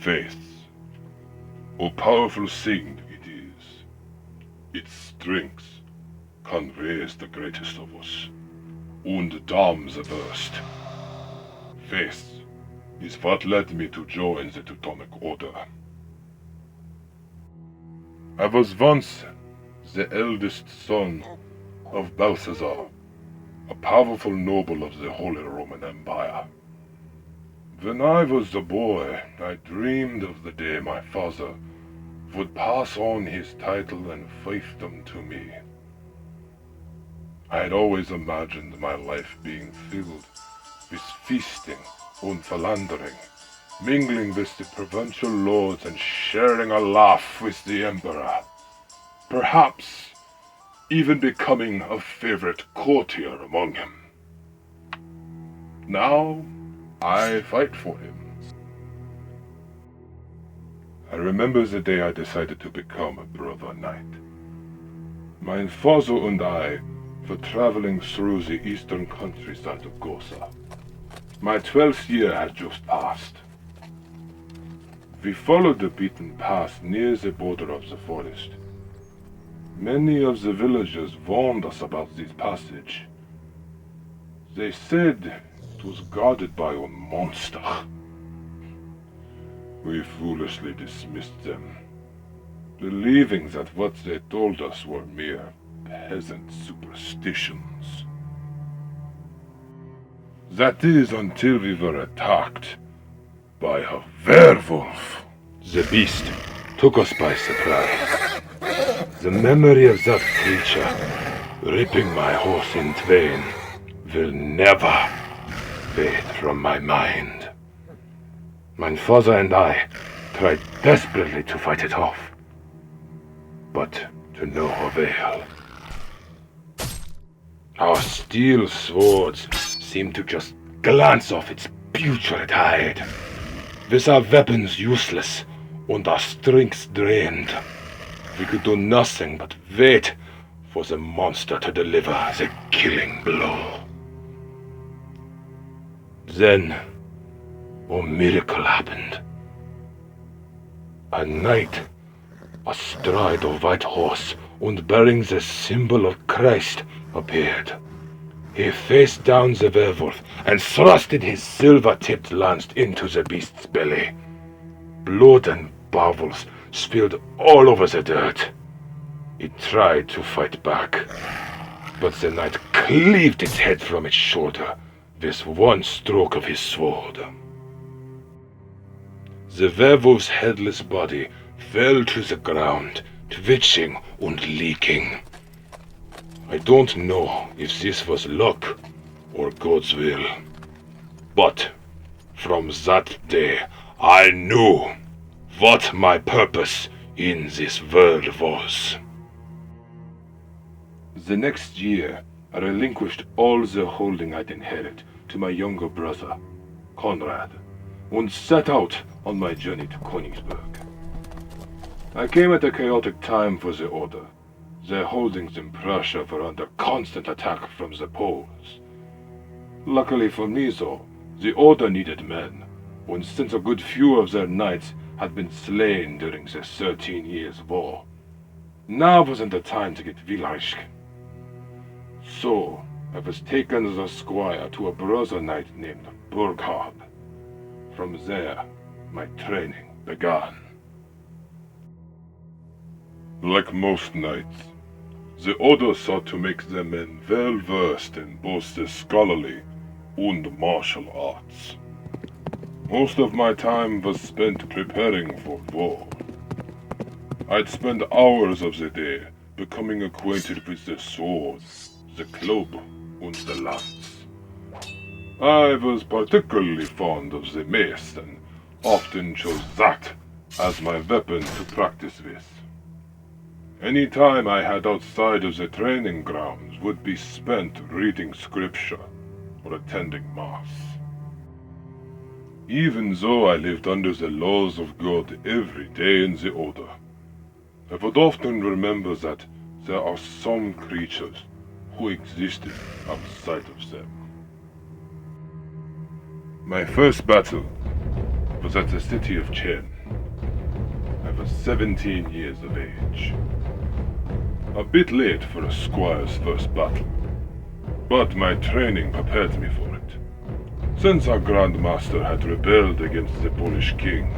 Faith. O powerful thing it is. Its strength can raise the greatest of us, and damn the worst. Faith is what led me to join the Teutonic Order. I was once the eldest son of Balthazar, a powerful noble of the Holy Roman Empire. When I was a boy, I dreamed of the day my father would pass on his title and fiefdom to me. I had always imagined my life being filled with feasting and philandering, mingling with the provincial lords and sharing a laugh with the emperor. Perhaps even becoming a favorite courtier among him. Now, I fight for him. I remember the day I decided to become a brother knight. My father and I were traveling through the eastern countryside of Gosa. My 12th year had just passed. We followed the beaten path near the border of the forest. Many of the villagers warned us about this passage. They said it was guarded by a monster. We foolishly dismissed them, believing that what they told us were mere peasant superstitions. That is until we were attacked by a werewolf. The beast took us by surprise. The memory of that creature ripping my horse in twain will never fade from my mind. My father and I tried desperately to fight it off, but to no avail. Our steel swords seemed to just glance off its putrid hide. With our weapons useless and our strength drained, we could do nothing but wait for the monster to deliver the killing blow. Then, a miracle happened. A knight, astride a white horse and bearing the symbol of Christ, appeared. He faced down the werewolf and thrusted his silver-tipped lance into the beast's belly. Blood and bowels spilled all over the dirt. It tried to fight back, but the knight cleaved its head from its shoulder with one stroke of his sword. The werewolf's headless body fell to the ground, twitching and leaking. I don't know if this was luck or God's will, but from that day I knew what my purpose in this world was. The next year, I relinquished all the holding I'd inherited to my younger brother, Conrad, and set out on my journey to Königsberg. I came at a chaotic time for the Order. Their holdings in Prussia were under constant attack from the Poles. Luckily for me, though, the Order needed men, and since a good few of their knights had been slain during the 13 Years' War, now wasn't the time to get Wilhelmsk. So, I was taken as a squire to a brother knight named Burghard. From there, my training began. Like most knights, the Order sought to make their men well-versed in both the scholarly and martial arts. Most of my time was spent preparing for war. I'd spend hours of the day becoming acquainted with the sword, the club, and the lance. I was particularly fond of the mace and often chose that as my weapon to practice with. Any time I had outside of the training grounds would be spent reading scripture or attending mass. Even though I lived under the laws of God every day in the Order, I would often remember that there are some creatures who existed outside of them. My first battle was at the city of Chen. 17 years of age. A bit late for a squire's first battle, but my training prepared me for it. Since our Grand Master had rebelled against the Polish king,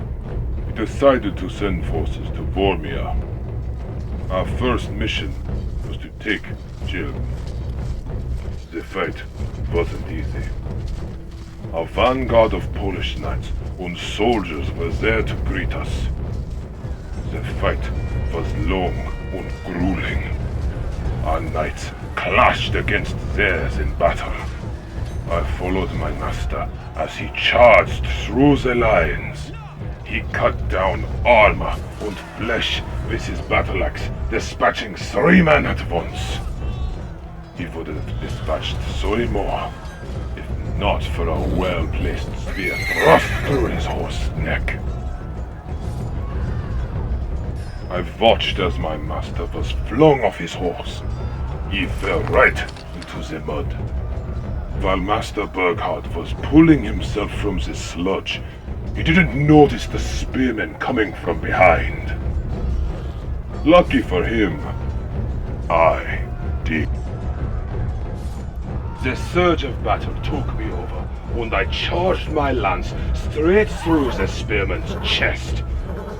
we decided to send forces to Warmia. Our first mission was to take Jilm. The fight wasn't easy. A vanguard of Polish knights and soldiers were there to greet us. The fight was long and grueling. Our knights clashed against theirs in battle. I followed my master as he charged through the lines. He cut down armor and flesh with his battle axe, dispatching 3 men at once. He would have dispatched 3 more, if not for a well-placed spear thrust through his horse's neck. I watched as my master was flung off his horse. He fell right into the mud. While Master Burghardt was pulling himself from the sludge, he didn't notice the spearmen coming from behind. Lucky for him, I did. The surge of battle took me over, and I charged my lance straight through the spearman's chest.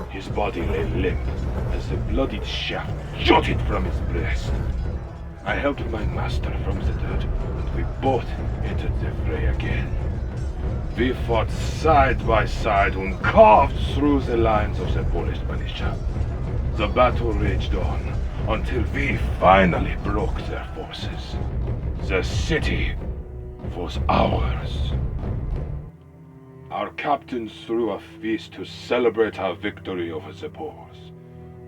His body lay limp as the bloodied shaft jutted from his breast. I helped my master from the dirt, and we both entered the fray again. We fought side by side and carved through the lines of the Polish militia. The battle raged on until we finally broke their forces. The city was ours. Our captains threw a feast to celebrate our victory over the Poles.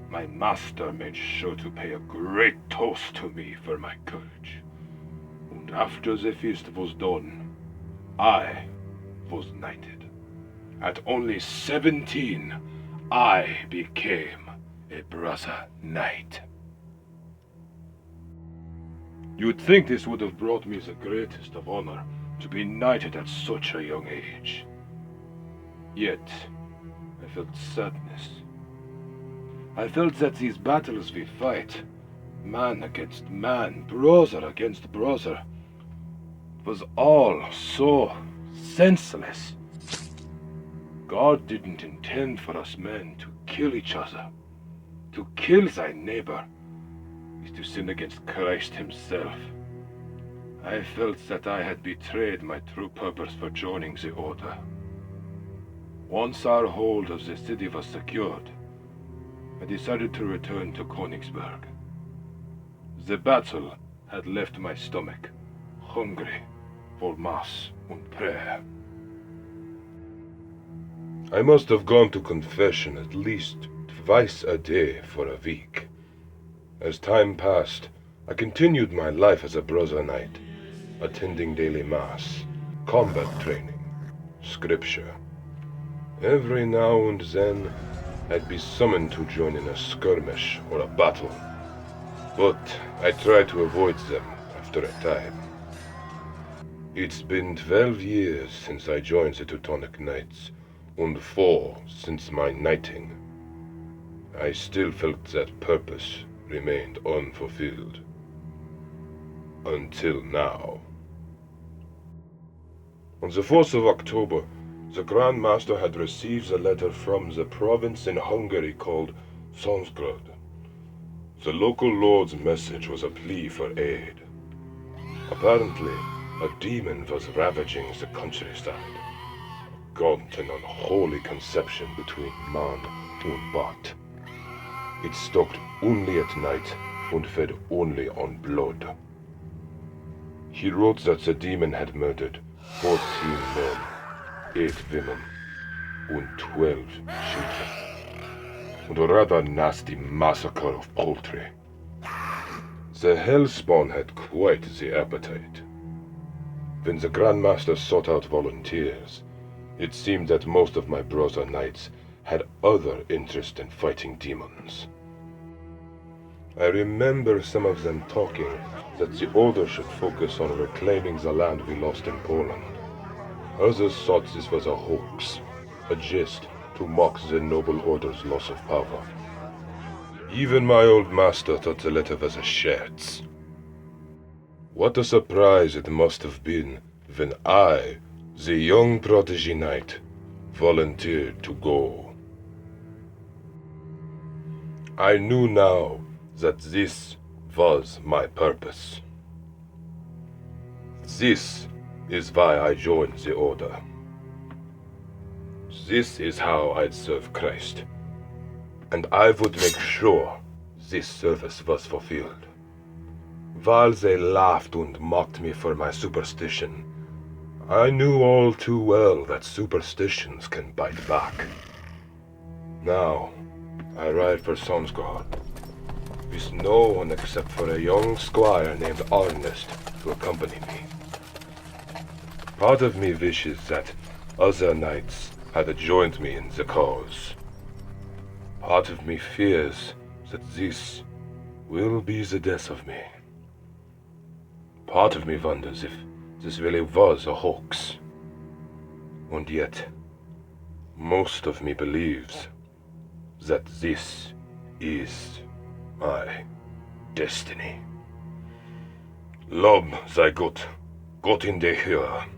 My master made sure to pay a great toast to me for my courage. And after the feast was done, I was knighted. At only 17, I became a brother knight. You'd think this would have brought me the greatest of honor, to be knighted at such a young age. Yet, I felt sadness. I felt that these battles we fight, man against man, brother against brother, was all so senseless. God didn't intend for us men to kill each other. To kill thy neighbor is to sin against Christ himself. I felt that I had betrayed my true purpose for joining the Order. Once our hold of the city was secured, I decided to return to Königsberg. The battle had left my stomach hungry for mass and prayer. I must have gone to confession at least twice a day for a week. As time passed, I continued my life as a brother knight, attending daily mass, combat training, scripture. Every now and then, I'd be summoned to join in a skirmish or a battle, but I tried to avoid them after a time. It's been 12 years since I joined the Teutonic Knights, and 4 since my knighting. I still felt that purpose remained unfulfilled. Until now. On the 4th of October, the Grand Master had received a letter from the province in Hungary called Szangrad. The local lord's message was a plea for aid. Apparently, a demon was ravaging the countryside. A gaunt and unholy conception between man and bat. It stalked only at night and fed only on blood. He wrote that the demon had murdered 14 men, 8 women, and 12 children, and a rather nasty massacre of poultry. The hellspawn had quite the appetite. When the Grand Master sought out volunteers, it seemed that most of my brother knights had other interest in fighting demons. I remember some of them talking that the Order should focus on reclaiming the land we lost in Poland. Others thought this was a hoax, a jest to mock the noble order's loss of power. Even my old master thought the letter was a scherz. What a surprise it must have been when I, the young prodigy knight, volunteered to go. I knew now that this was my purpose. This is why I joined the order. This is how I'd serve Christ, and I would make sure this service was fulfilled. While they laughed and mocked me for my superstition, I knew all too well that superstitions can bite back. Now, I ride for Somsgard, with no one except for a young squire named Arnest to accompany me. Part of me wishes that other knights had joined me in the cause. Part of me fears that this will be the death of me. Part of me wonders if this really was a hoax. And yet, most of me believes that this is my destiny. Lob sei Gott, Gott in der Höhe.